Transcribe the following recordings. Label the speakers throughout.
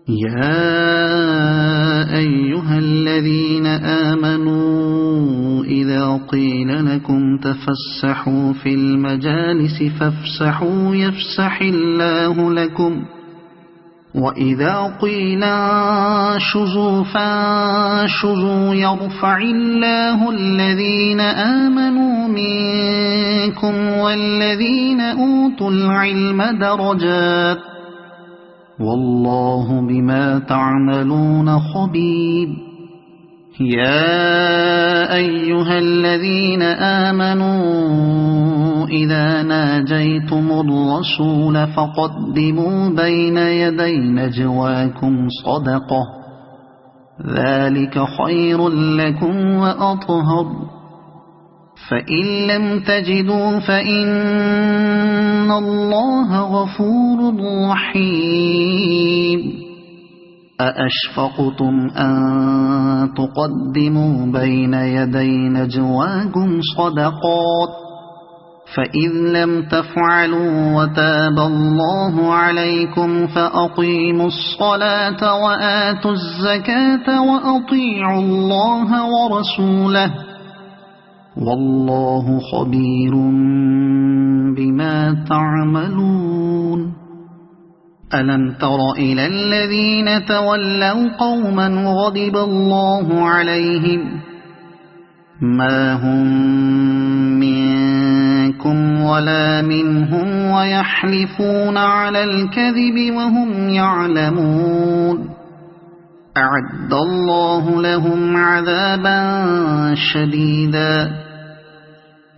Speaker 1: يا أيها الذين آمنوا إذا قيل لكم تفسحوا في المجالس فافسحوا يفسح الله لكم وإذا قيل انشزوا فانشزوا يرفع الله الذين آمنوا منكم والذين أوتوا العلم درجات والله بما تعملون خبير. يا أيها الذين آمنوا إذا ناجيتم الرسول فقدموا بين يدي نجواكم صدقة ذلك خير لكم وأطهر فإن لم تجدوا فإن الله غفور رحيم. أأشفقتم أن تقدموا بين يدي نجواكم صدقات فإذ لم تفعلوا وتاب الله عليكم فأقيموا الصلاة وآتوا الزكاة وأطيعوا الله ورسوله والله خبير بما تعملون. ألم تر إلى الذين تولوا قوما غضب الله عليهم ما هم منكم ولا منهم ويحلفون على الكذب وهم يعلمون أعد الله لهم عذابا شديدا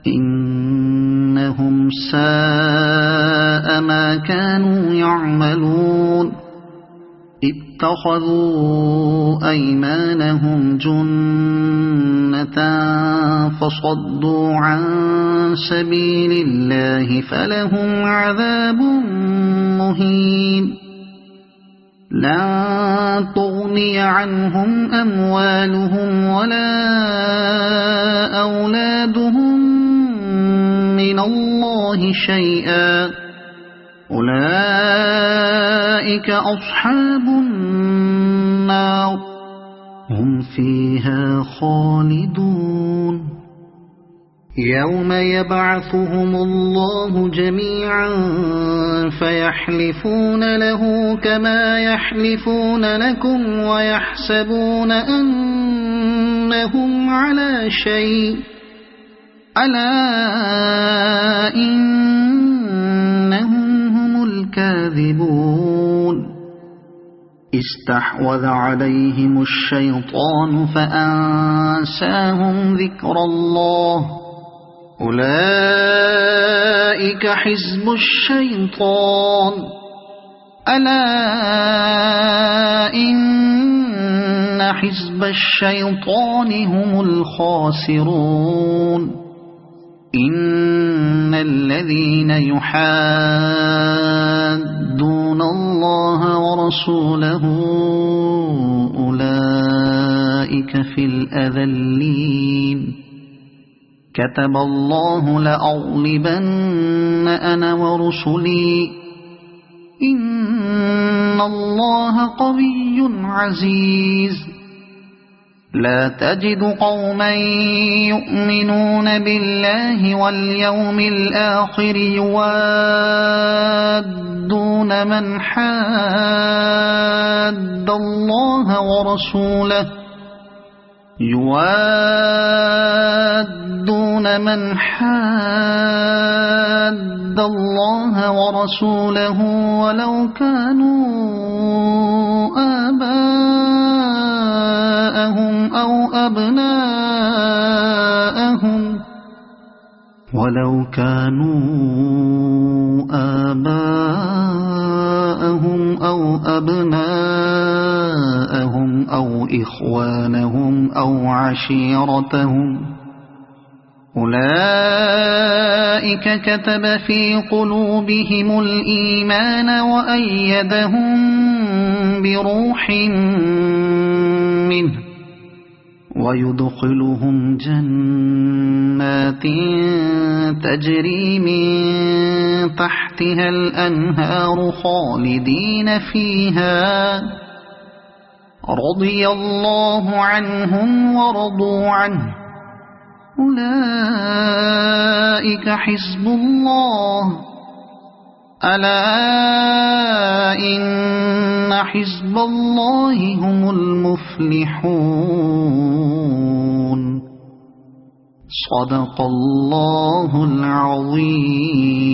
Speaker 1: إنهم ساء ما كانوا يعملون اتخذوا أيمانهم جنة فصدوا عن سبيل الله فلهم عذاب مهين لن تغني عنهم أموالهم ولا أولادهم من الله شيئا أولئك أصحاب النار هم فيها خالدون. يوم يبعثهم الله جميعا فيحلفون له كما يحلفون لكم ويحسبون أنهم على شيء ألا إنهم هم الكاذبون. استحوذ عليهم الشيطان فأنساهم ذكر الله أولئك حزب الشيطان ألا إن حزب الشيطان هم الخاسرون. إن الذين يحادون الله ورسوله أولئك في الأذلين كتب الله لأغلبن أنا ورسلي إن الله قوي عزيز. لا تجد قوما يؤمنون بالله واليوم الآخر يوادون من حاد الله ورسوله ولو كانوا آباءهم أو أبناءهم أو إخوانهم أو عشيرتهم أولئك كتب في قلوبهم الإيمان وأيدهم بروح منه ويدخلهم جنات تجري من تحتها الأنهار خالدين فيها رضي الله عنهم ورضوا عنه أولئك حزب الله ألا إن حزب الله هم المفلحون صدق الله العظيم.